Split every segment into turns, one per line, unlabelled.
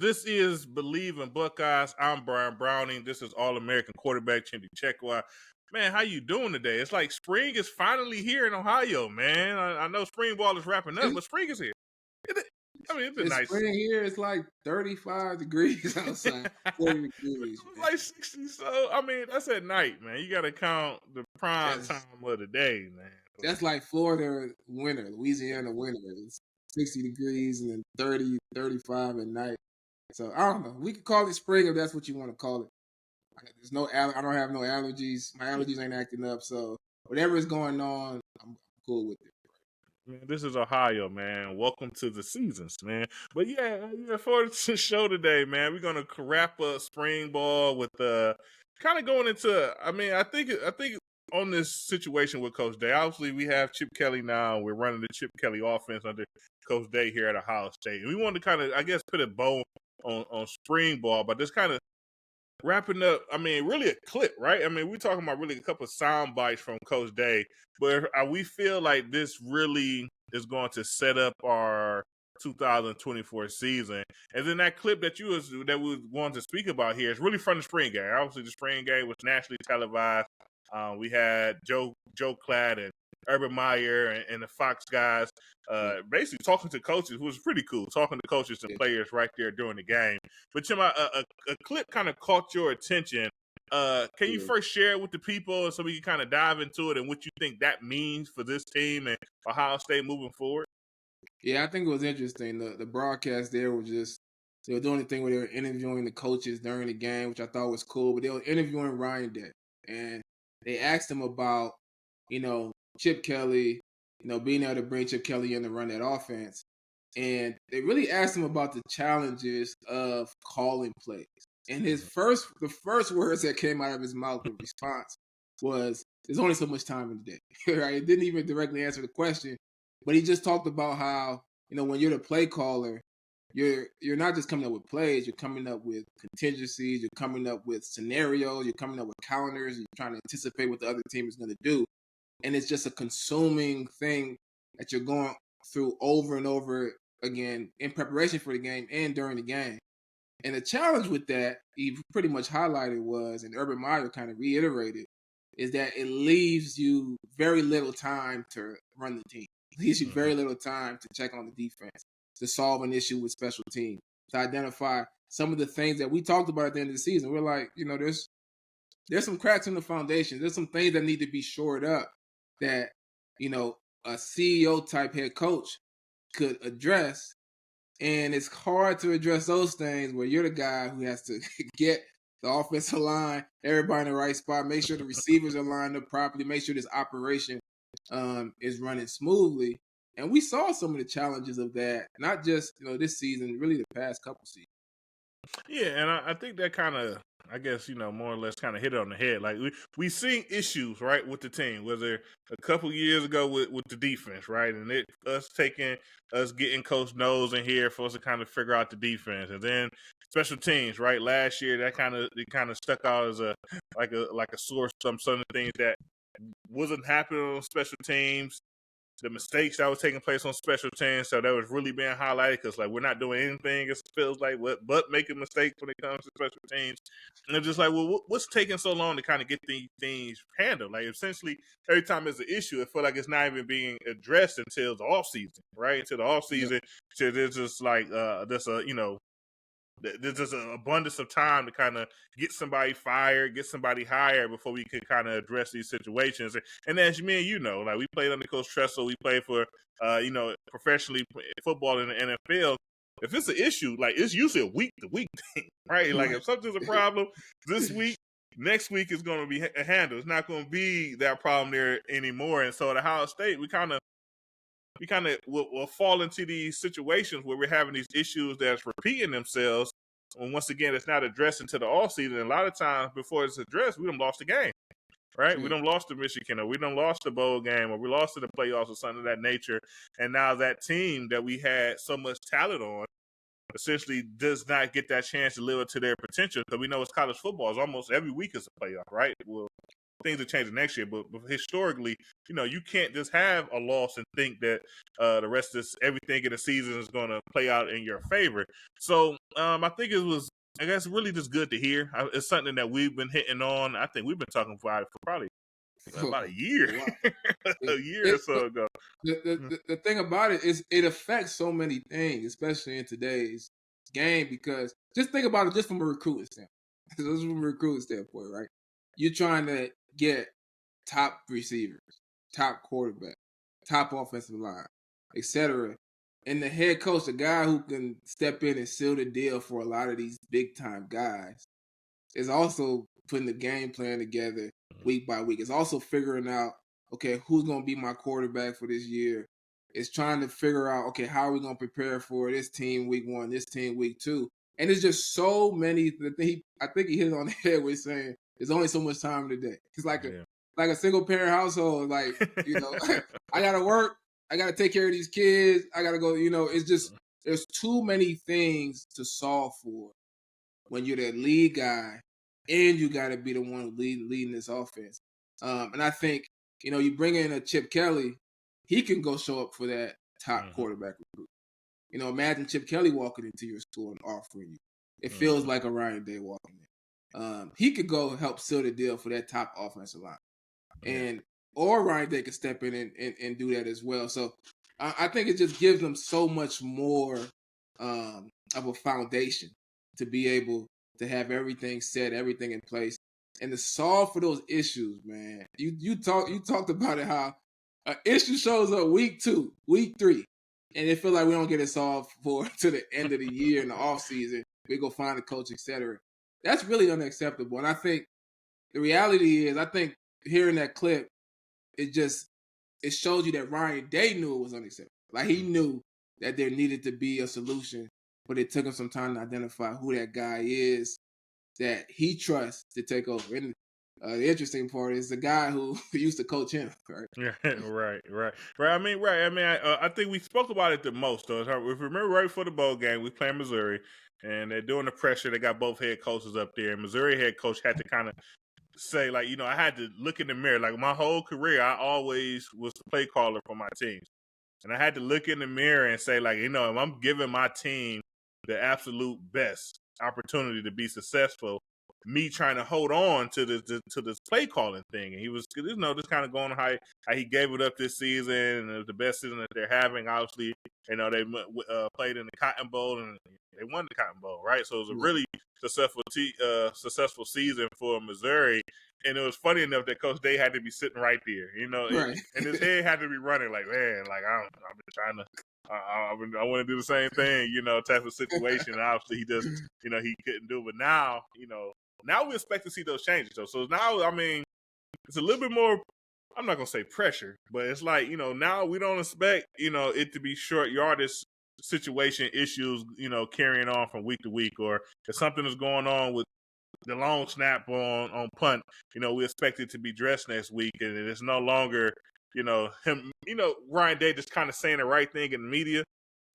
This is Believe in Buckeyes. I'm Brian Browning. This is All-American quarterback Chindy Chekwa. Man, how you doing today? It's like spring is finally here in Ohio, man. I know spring ball is wrapping up, but spring is here. It's been
It's
nice.
spring here. It's like 35 degrees outside, 40 degrees.
It's like 60. So, that's at night, man. You got to count the prime time of the day, man.
That's like Florida winter, Louisiana winter. It's 60 degrees and then 30, 35 at night. So I don't know. We could call it spring if that's what you want to call it. I don't have no allergies. My allergies ain't acting up. So whatever is going on, I'm cool with it.
Man, this is Ohio, man. Welcome to the seasons, man. But yeah, for the show today, man, we're gonna wrap up spring ball with kind of going into. I think on this situation with Coach Day. Obviously, we have Chip Kelly now. We're running the Chip Kelly offense under Coach Day here at Ohio State. And we wanted to kind of, I guess, put a bow on spring ball, but just kind of wrapping up, really a clip, right? We're talking about really a couple of sound bites from Coach Day, but we feel like this really is going to set up our 2024 season. And then that clip that we was going to speak about here is really from the spring game. Obviously, the spring game was nationally televised. We had Joe Klatt and Urban Meyer and the Fox guys basically talking to coaches, who was pretty cool, talking to coaches and players right there during the game. But Tim, a clip kind of caught your attention. Can you first share it with the people so we can kind of dive into it and what you think that means for this team and Ohio State moving forward?
Yeah, I think it was interesting. The broadcast there was just, they were doing the thing where they were interviewing the coaches during the game, which I thought was cool, but they were interviewing Ryan Day. And they asked him about, Chip Kelly, being able to bring Chip Kelly in to run that offense. And they really asked him about the challenges of calling plays. And the first words that came out of his mouth in response was, there's only so much time in the day, right? It didn't even directly answer the question, but he just talked about how, when you're the play caller, you're not just coming up with plays, you're coming up with contingencies, you're coming up with scenarios, you're coming up with calendars, you're trying to anticipate what the other team is going to do. And it's just a consuming thing that you're going through over and over again in preparation for the game and during the game. And the challenge with that, he pretty much highlighted was, and Urban Meyer kind of reiterated, is that it leaves you very little time to run the team. It leaves you very little time to check on the defense, to solve an issue with special teams, to identify some of the things that we talked about at the end of the season. We're like, there's some cracks in the foundation. There's some things that need to be shored up that, a CEO type head coach could address. And it's hard to address those things where you're the guy who has to get the offensive line, everybody in the right spot, make sure the receivers are lined up properly, make sure this operation is running smoothly. And we saw some of the challenges of that, not just, this season, really the past couple seasons.
Yeah, and I think that kind of, I guess, more or less kind of hit it on the head. Like, we seen issues, right, with the team, whether a couple years ago with the defense, right, and us getting Coach Nose in here for us to kind of figure out the defense, and then special teams, right, last year that kind of stuck out as a source of some of the things that wasn't happening on special teams. The mistakes that was taking place on special teams, so that was really being highlighted because, we're not doing anything, it feels like, but making mistakes when it comes to special teams. And it's just like, well, what's taking so long to kind of get these things handled? Like, essentially, every time there's an issue, it feels like it's not even being addressed until the offseason, right? Until the offseason, so there's just there's just an abundance of time to kind of get somebody fired, get somebody hired before we could kind of address these situations. And as me and we played under Coach Tressel, we played for, professionally football in the NFL. If it's an issue, it's usually a week-to-week thing, right? Like, if something's a problem this week, next week is going to be handled. It's not going to be that problem there anymore. And so at Ohio State, we kind of will fall into these situations where we're having these issues that's repeating themselves. And once again, it's not addressed until the offseason. And a lot of times before it's addressed, we done lost the game, right? We done lost to Michigan, or we done lost the bowl game, or we lost to the playoffs or something of that nature. And now that team that we had so much talent on essentially does not get that chance to live up to their potential, because we know it's college football. It's almost every week is a playoff, right? Well, things will change next year, but historically, you can't just have a loss and think that the rest of everything in the season is going to play out in your favor. So I think it was, I guess, really just good to hear. It's something that we've been hitting on. I think we've been talking about it for probably about a year,
Wow.
a year or so ago.
The thing about it is it affects so many things, especially in today's game, because just think about it just from a recruiting standpoint. Just from a recruiting standpoint, right? You're trying to get top receivers, top quarterback, top offensive line, etc. And the head coach, the guy who can step in and seal the deal for a lot of these big time guys, is also putting the game plan together week by week. It's also figuring out, okay, who's going to be my quarterback for this year. It's trying to figure out, okay, how are we going to prepare for this team week 1, this team week 2. And it's just so many. I think he hit it on the head with saying there's only so much time in the day. It's like a single parent household. Like, I got to work. I got to take care of these kids. I got to go, it's just, there's too many things to solve for when you're the lead guy and you got to be the one leading this offense. And I think, you bring in a Chip Kelly, he can go show up for that top quarterback recruit. Imagine Chip Kelly walking into your school and offering you. It feels like a Ryan Day walking in. He could go help seal the deal for that top offensive line. Or Ryan Day could step in and do that as well. So I think it just gives them so much more of a foundation to be able to have everything set, everything in place, and to solve for those issues, man. You talked about it, how an issue shows up week 2, week 3, and it feel like we don't get it solved for to the end of the year in the off season. We go find a coach, etc. That's really unacceptable. And I think the reality is, I think hearing that clip, it shows you that Ryan Day knew it was unacceptable. Like, he knew that there needed to be a solution, but it took him some time to identify who that guy is that he trusts to take over. And the interesting part is the guy who used to coach him, right?
Right. I mean, I think we spoke about it the most, though. If you remember, right before the bowl game, we played Missouri, and they're doing the pressure. They got both head coaches up there. And Missouri head coach had to kind of say, like, I had to look in the mirror. Like, my whole career, I always was the play caller for my teams. And I had to look in the mirror and say, like, if I'm giving my team the absolute best opportunity to be successful, me trying to hold on to this play calling thing. And he was, just kind of going on how he gave it up this season, and it was the best season that they're having. Obviously, they played in the Cotton Bowl, and they won the Cotton Bowl, right? So it was a really successful season for Missouri. And it was funny enough that Coach Day had to be sitting right there,
Right.
and his head had to be running like, man, like I've been trying to. I want to do the same thing, type of situation. And obviously, he just, he couldn't do it. But now, now we expect to see those changes. So now, I mean, it's a little bit more, I'm not going to say pressure, but it's like, now we don't expect, it to be short yardage situation issues, carrying on from week to week, or if something is going on with the long snap on punt, we expect it to be dressed next week, and it's no longer, him, Ryan Day just kind of saying the right thing in the media.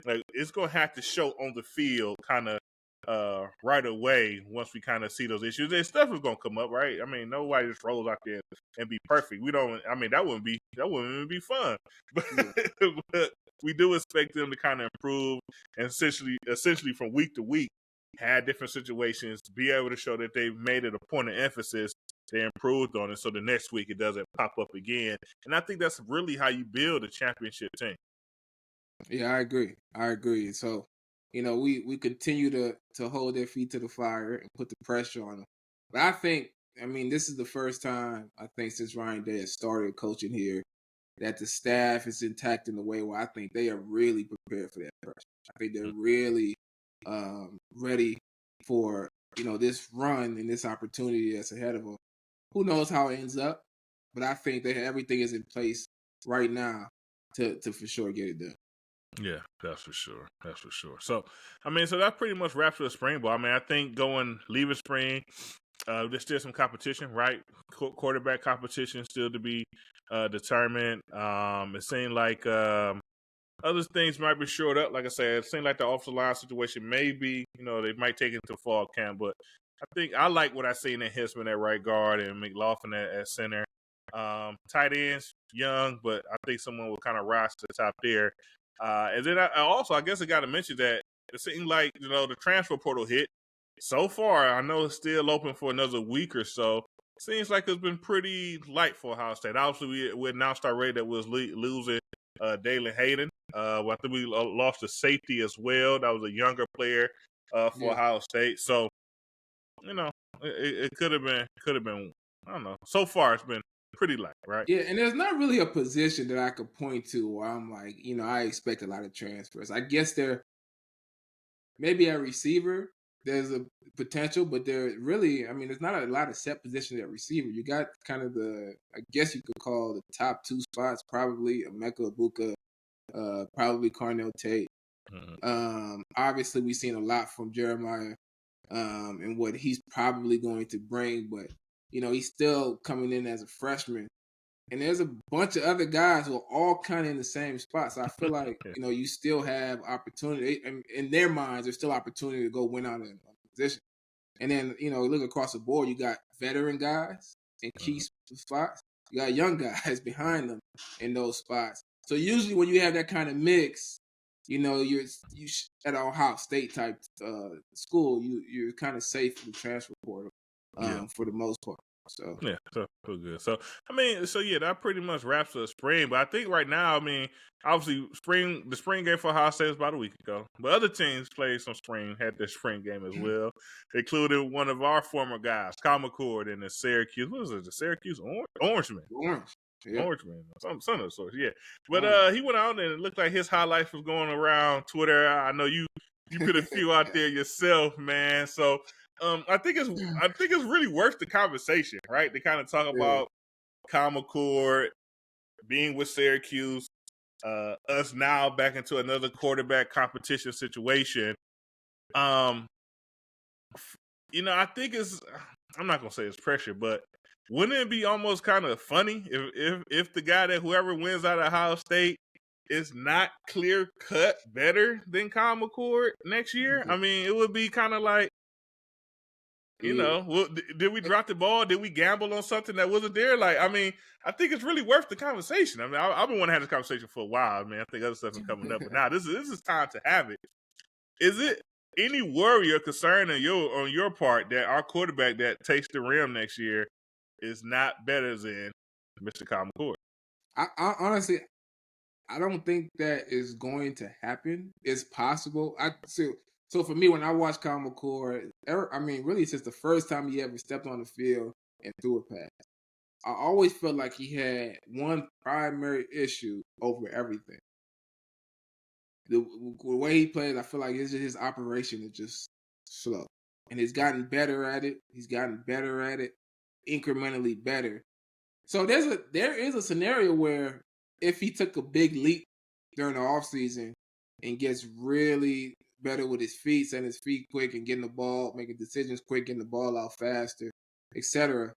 Like, it's going to have to show on the field kind of right away once we kind of see those issues. And stuff is going to come up, right? I mean, nobody just rolls out there and be perfect. We don't, I mean, that wouldn't even be fun. But we do expect them to kind of improve, and essentially from week to week, had different situations, be able to show that they've made it a point of emphasis, they improved on it, so the next week it doesn't pop up again. And I think that's really how you build a championship team.
Yeah, I agree. So, we continue to hold their feet to the fire and put the pressure on them. But I think, this is the first time, I think, since Ryan Day has started coaching here, that the staff is intact in the way where I think they are really prepared for that pressure. I think they're really ready for, this run and this opportunity that's ahead of them. Who knows how it ends up, but I think that everything is in place right now to for sure get it done.
Yeah, that's for sure. So, so that pretty much wraps up spring ball. I mean, I think leaving spring, there's still some competition, right? Quarterback competition still to be determined. It seemed like other things might be shored up. Like I said, it seemed like the offensive line situation maybe, they might take it to fall camp. But I think I like what I see in Hinsman at right guard and McLaughlin at center. Tight ends, young, but I think someone will kind of rise to the top there. And then I guess I got to mention that it seemed like, the transfer portal hit. So far, I know it's still open for another week or so. Seems like it's been pretty light for Ohio State. Obviously, we announced already that we was losing Dalen Hayden. I think we lost a safety as well. That was a younger player for Ohio State. So, it could have been. I don't know. So far, it's been pretty light, right?
Yeah, and there's not really a position that I could point to where I'm like, I expect a lot of transfers. I guess there maybe at receiver there's a potential, but there really, there's not a lot of set positions at receiver. You got kind of I guess you could call the top two spots probably Emeka Ibuka, probably Carnell Tate. Obviously, we've seen a lot from Jeremiah and what he's probably going to bring, but he's still coming in as a freshman. And there's a bunch of other guys who are all kind of in the same spot. So I feel like, you still have opportunity. In their minds, there's still opportunity to go win out in a position. And then, look across the board, you got veteran guys in key spots. You got young guys behind them in those spots. So usually when you have that kind of mix, you're at Ohio State type school, you're kind of safe in the transfer portal for the most part. So
so good. So that pretty much wraps up spring. But I think right now, obviously the spring game for Ohio State was about a week ago. But other teams had their spring game as well, including one of our former guys, Kyle McCord in the Syracuse. What was it? The Syracuse Orangeman.
Yeah.
Orangeman, some of the sorts, yeah. But he went out and it looked like his highlights was going around Twitter. I know you put a few out there yourself, man. So I think it's really worth the conversation, right? To kind of talk about Kyle McCord being with Syracuse, us now back into another quarterback competition situation. I think I'm not gonna say it's pressure, but wouldn't it be almost kind of funny if the guy that whoever wins out of Ohio State is not clear cut better than Kyle McCord next year? It would be kind of like, did we drop the ball? Did we gamble on something that wasn't there? I think it's really worth the conversation. I've been wanting to have this conversation for a while, man. I think other stuff is coming up, but now this is time to have it. Is it any worry or concern on your part that our quarterback that takes the rim next year is not better than Mr. Kyle McCord?
I honestly, I don't think that is going to happen. It's possible. So for me, when I watch Kyle McCord, really since the first time he ever stepped on the field and threw a pass, I always felt like he had one primary issue over everything. The way he plays, I feel like his operation is just slow. And he's gotten better at it. Incrementally better. So there is a scenario where if he took a big leap during the offseason and gets really better with his feet, setting his feet quick and getting the ball, making decisions quick, getting the ball out faster, etc.,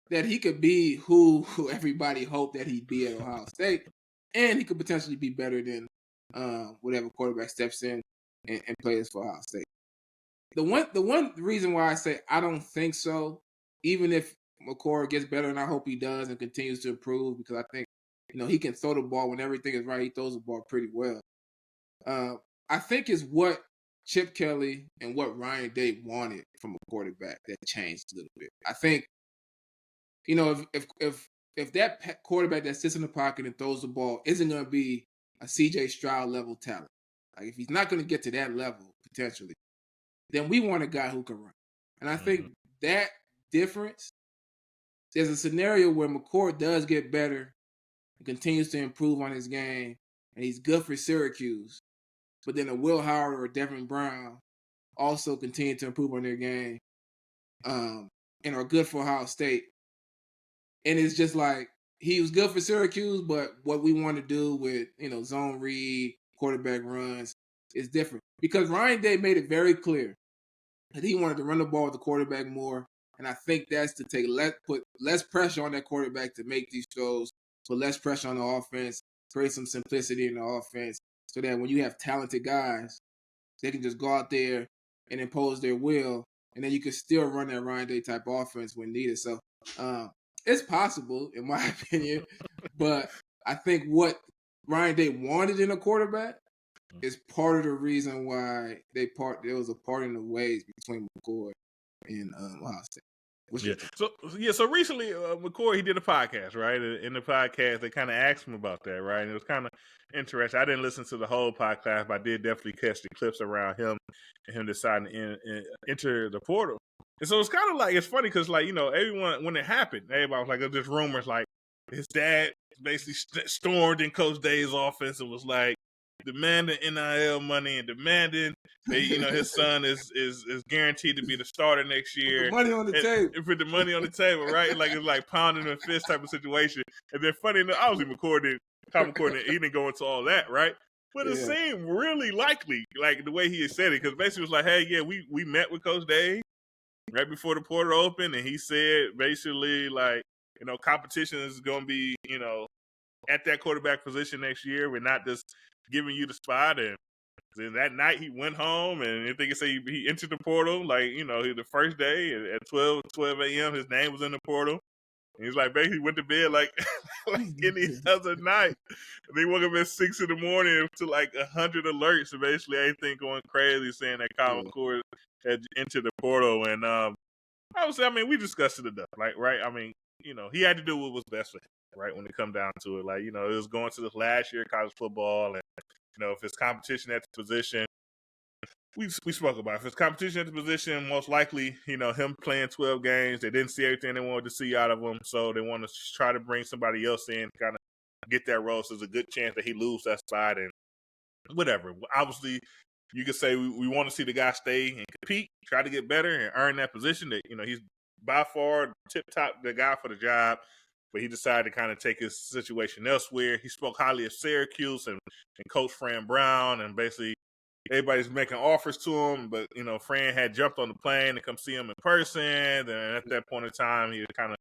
that he could be who everybody hoped that he'd be at Ohio State, and he could potentially be better than whatever quarterback steps in and plays for Ohio State. The one reason why I say I don't think so, even if McCord gets better, and I hope he does and continues to improve, because I think he can throw the ball when everything is right. He throws the ball pretty well. I think is what Chip Kelly and what Ryan Day wanted from a quarterback that changed a little bit. I think if that quarterback that sits in the pocket and throws the ball isn't going to be a CJ Stroud level talent, like if he's not going to get to that level potentially, then we want a guy who can run. And I think that difference, there's a scenario where McCord does get better and continues to improve on his game, and he's good for Syracuse. But then a Will Howard or Devin Brown also continue to improve on their game and are good for Ohio State. And it's just like, he was good for Syracuse, but what we want to do with, zone read, quarterback runs is different. Because Ryan Day made it very clear that he wanted to run the ball with the quarterback more. And I think that's to put less pressure on that quarterback to make these throws, put less pressure on the offense, create some simplicity in the offense, so that when you have talented guys, they can just go out there and impose their will, and then you can still run that Ryan Day type offense when needed. So it's possible in my opinion, but I think what Ryan Day wanted in a quarterback is part of the reason why there was a parting of ways between McCord and Ohio State.
So recently, McCord, he did a podcast, right? In the podcast, they kind of asked him about that, right? And it was kind of interesting. I didn't listen to the whole podcast, but I did definitely catch the clips around him and him deciding to enter the portal. And so it's kind of like, it's funny because, like, everyone, when it happened, everybody was like, there's just rumors like his dad basically stormed in Coach Day's offense and was like demanding NIL money and demanding that, his son is guaranteed to be the starter next year.
Put the money on the table.
And put the money on the table, right? Like, it's like pounding a fist type of situation. And then funny enough, obviously McCord, he didn't go into all that, right? But it seemed really likely, like the way he had said it, because basically it was like, hey, yeah, we met with Coach Day right before the portal opened, and he said basically like, competition is going to be, at that quarterback position next year. We're not just giving you the spot. And then that night he went home, and I think it said he entered the portal, like, the first day at 12 a.m. his name was in the portal. And he's like, basically went to bed like any other night. And he woke up at 6 in the morning to like 100 alerts, and basically everything going crazy, saying that Kyle McCord had entered the portal. And obviously, I mean, we discussed it enough, like, right? I mean, he had to do what was best for him, right? When it come down to it, like, it was going to this last year of college football, and if it's competition at the position, we spoke about it. If it's competition at the position, most likely, him playing 12 games, they didn't see everything they wanted to see out of him, so they want to try to bring somebody else in, kind of get that role. So there's a good chance that he loses that spot, and whatever. Obviously, you could say we want to see the guy stay and compete, try to get better, and earn that position. That he's by far tip top the guy for the job. But he decided to kind of take his situation elsewhere. He spoke highly of Syracuse and Coach Fran Brown, and basically everybody's making offers to him. But, Fran had jumped on the plane to come see him in person. And at that point in time, he kind of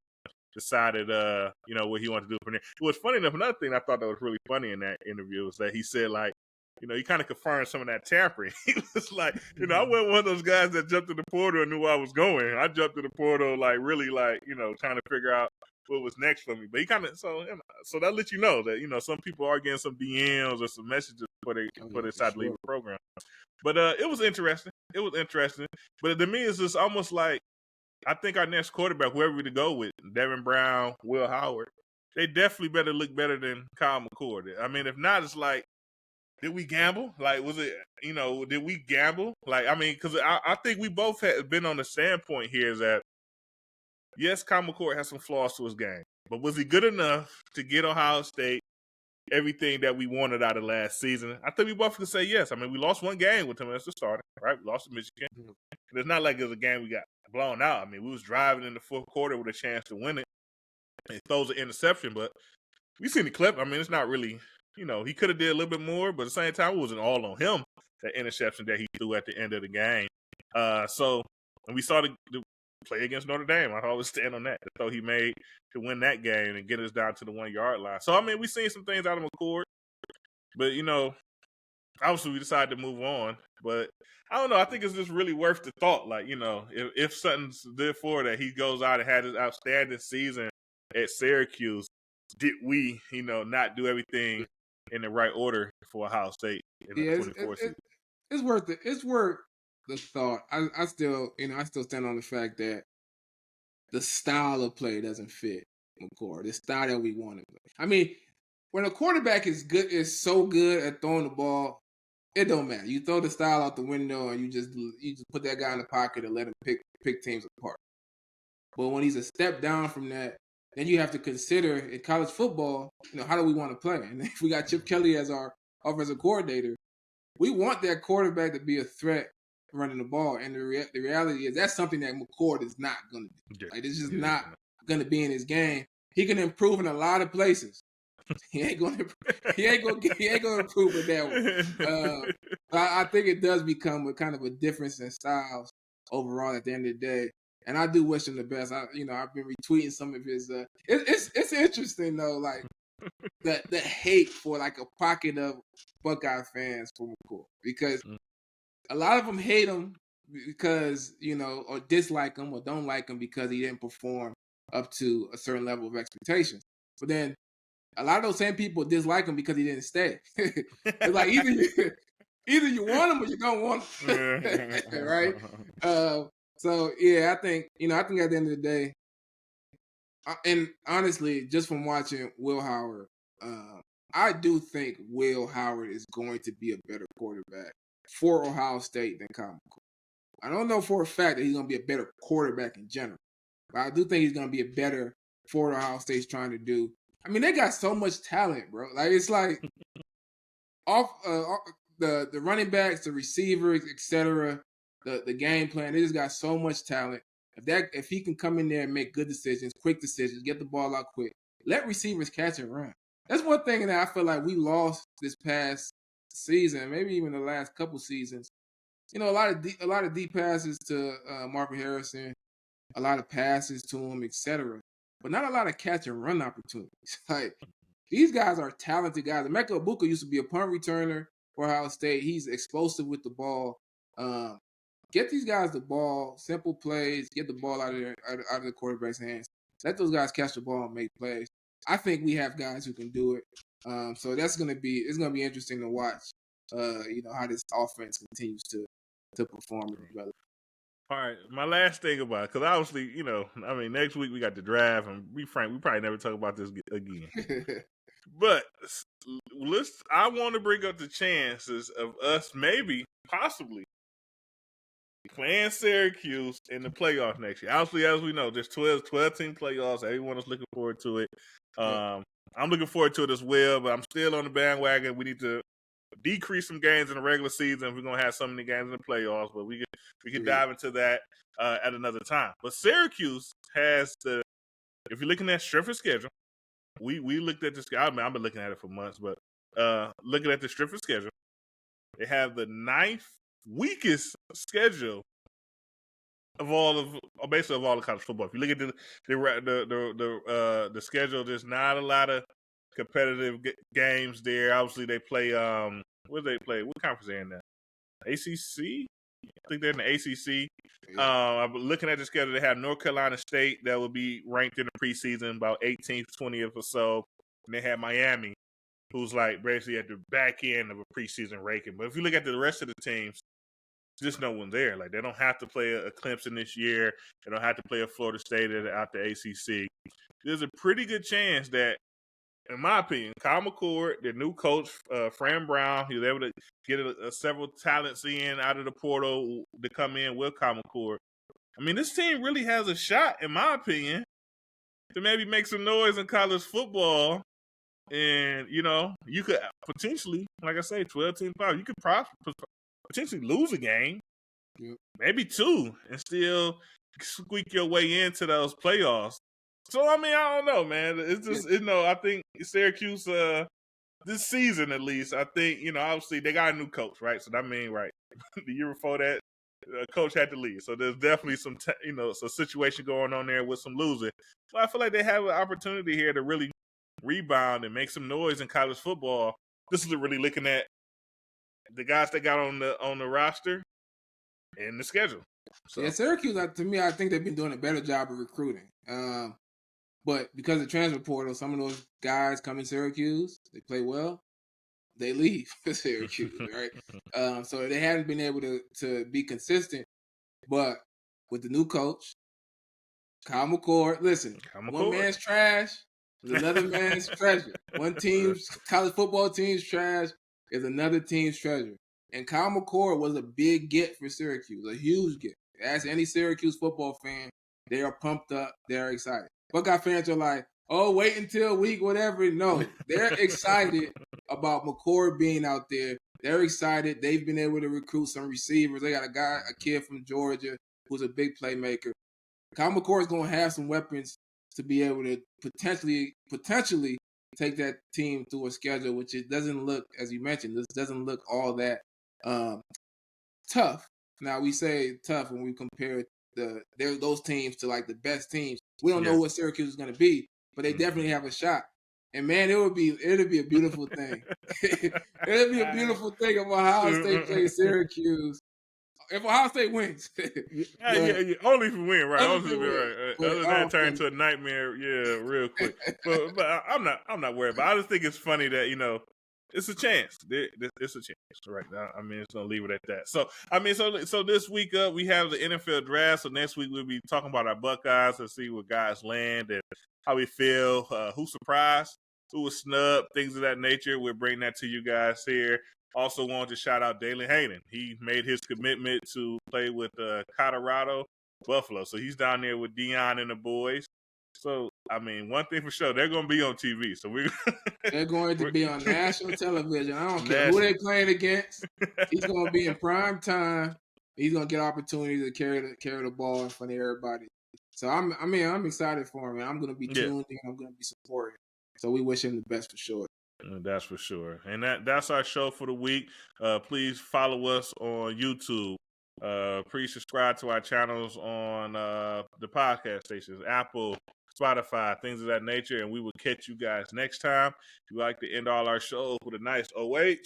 decided, what he wanted to do from there. It was funny enough. Another thing I thought that was really funny in that interview was that he said, like, he kind of confirmed some of that tampering. He was like, I wasn't one of those guys that jumped in the portal and knew where I was going. I jumped in the portal, like, really, like, trying to figure out what was next for me. But he kind of, so that lets you know that, some people are getting some DMs or some messages before they decide to leave the program. But it was interesting. But to me, it's just almost like, I think our next quarterback, whoever we to go with, Devin Brown, Will Howard, they definitely better look better than Kyle McCord. I mean, if not, it's like, did we gamble? Like, was it, did we gamble? Like, I mean, because I think we both had been on the standpoint here is that, yes, Kyle McCord has some flaws to his game, but was he good enough to get Ohio State everything that we wanted out of last season? I think we both could say yes. I mean, we lost one game with him as the starter, right? We lost to Michigan. And it's not like it was a game we got blown out. I mean, we was driving in the fourth quarter with a chance to win it. And he throws an interception, but we seen the clip. I mean, it's not really, he could have did a little bit more, but at the same time, it wasn't all on him, that interception that he threw at the end of the game. And we saw the play against Notre Dame. I always stand on that. So he made to win that game and get us down to the 1 yard line. So, I mean, we've seen some things out of McCord, but, obviously we decided to move on. But I don't know. I think it's just really worth the thought. Like, if something's there for that, he goes out and had his outstanding season at Syracuse, did we, not do everything in the right order for Ohio State in the 24 season?
It's worth it. It's worth the thought. I still stand on the fact that the style of play doesn't fit McCord. The style that we want to play. I mean, when a quarterback is so good at throwing the ball, it don't matter. You throw the style out the window and you just put that guy in the pocket and let him pick teams apart. But when he's a step down from that, then you have to consider in college football, how do we want to play? And if we got Chip Kelly as our offensive coordinator, we want that quarterback to be a threat running the ball. And the reality is that's something that McCord is not going to do. Like, it's just not going to be in his game. He can improve in a lot of places. He ain't going to improve with that one. I think it does become a kind of a difference in styles overall at the end of the day. And I do wish him the best. I've been retweeting some of his. It's interesting though, like the hate for like a pocket of Buckeye fans for McCord, because a lot of them hate him because or dislike him or don't like him because he didn't perform up to a certain level of expectations. But then a lot of those same people dislike him because he didn't stay. It's like either you want him or you don't want him, right? So yeah, I think at the end of the day, and honestly, just from watching Will Howard, I do think Will Howard is going to be a better quarterback for Ohio State than Kyle McCord. I don't know for a fact that he's going to be a better quarterback in general, but I do think he's going to be a better for what Ohio State's trying to do. I mean, they got so much talent, bro. Like it's like off the running backs, the receivers, etc. The game plan. They just got so much talent. If he can come in there and make good decisions, quick decisions, get the ball out quick, let receivers catch and run. That's one thing that I feel like we lost this past season, maybe even the last couple seasons. A lot of deep passes to Marvin Harrison, a lot of passes to him, etc. But not a lot of catch and run opportunities. Like these guys are talented guys. Emeka Egbuka used to be a punt returner for Ohio State. He's explosive with the ball. Get these guys the ball, simple plays, get the ball out of the quarterback's hands. Let those guys catch the ball and make plays. I think we have guys who can do it. So it's gonna be interesting to watch. How this offense continues to perform and develop.
All right, my last thing about it, because obviously, next week we got the draft, and we probably never talk about this again. But I want to bring up the chances of us possibly playing Syracuse in the playoffs next year. Obviously, as we know, there's 12-team playoffs. Everyone is looking forward to it. I'm looking forward to it as well, but I'm still on the bandwagon. We need to decrease some games in the regular season. We're gonna have so many games in the playoffs, but we can dive into that at another time. But Syracuse has if you're looking at strength of schedule, we looked at this. I've been looking at it for months, but looking at the strength of schedule, they have the 9th weakest schedule of all of college football. If you look at the schedule, there's not a lot of competitive games there. Obviously, they play what do they play? What conference are they in now? ACC? I think they're in the ACC. I'm looking at the schedule. They have North Carolina State that will be ranked in the preseason about 18th, 20th or so. And they have Miami, who's like basically at the back end of a preseason ranking. But if you look at the rest of the teams, just no one there. Like they don't have to play a Clemson this year. They don't have to play a Florida State out the ACC. There's a pretty good chance that, in my opinion, Kyle McCord, their new coach, Fran Brown, he was able to get several talents out of the portal to come in with Kyle McCord. I mean, this team really has a shot, in my opinion, to maybe make some noise in college football. And, you could potentially, like I say, 12-team playoffs, you could potentially lose a game, maybe 2, and still squeak your way into those playoffs. So, I don't know, man. It's just, I think Syracuse, this season at least, I think, obviously they got a new coach, right? So, right. The year before that, coach had to leave. So, there's definitely some, some situation going on there with some losing. So, I feel like they have an opportunity here to really rebound and make some noise in college football. This is really looking at the guys that got on the roster and the schedule. So.
Yeah, Syracuse, to me, I think they've been doing a better job of recruiting. But because of transfer portal, some of those guys come in Syracuse, they play well, they leave Syracuse, right? So they haven't been able to be consistent. But with the new coach, Kyle McCord, listen, one man's trash is another man's treasure. One team's college football team's trash is another team's treasure. And Kyle McCord was a big get for Syracuse, a huge get. Ask any Syracuse football fan, they are pumped up, they're excited. Buckeye fans are like, oh, wait until week whatever. No, they're excited about McCord being out there. They're excited. They've been able to recruit some receivers. They got a kid from Georgia who's a big playmaker. Kyle McCord is going to have some weapons to be able to potentially take that team through a schedule, which it doesn't look, as you mentioned, this doesn't look all that tough. Now, we say tough when we compare those teams to like the best teams. We don't know what Syracuse is going to be, but they definitely have a shot. And man, it'd be a beautiful thing. It'd be a beautiful thing of Ohio State play Syracuse if Ohio State wins.
Yeah. Only if we win, right?
Other
Only if
than
we win,
win.
right.
But
Other than that, turn into a nightmare. Yeah, real quick. But I'm not worried. But I just think it's funny that it's a chance. It's a chance right now. I mean, it's gonna leave it at that. So I mean, so this week up we have the NFL draft. So next week we'll be talking about our Buckeyes and see where guys land and how we feel. Who surprised? Who was snubbed? Things of that nature. We'll bring that to you guys here. Also wanted to shout out Dalen Hayden. He made his commitment to play with Colorado Buffalo. So he's down there with Dion and the boys. So, I mean, one thing for sure, they're going to be on TV. So
they're going to be on national television. I don't care who they're playing against. He's going to be in prime time. He's going to get opportunity to carry the ball in front of everybody. So, I'm excited for him. I'm going to be tuned in. I'm going to be supporting. So, we wish him the best for sure.
That's for sure. And that's our show for the week. Please follow us on YouTube. Please subscribe to our channels on the podcast stations, Apple, Spotify, things of that nature. And we will catch you guys next time. We like to end all our shows with a nice OH.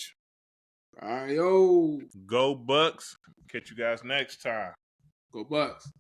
All right, yo.
Go Bucks. Catch you guys next time.
Go Bucks.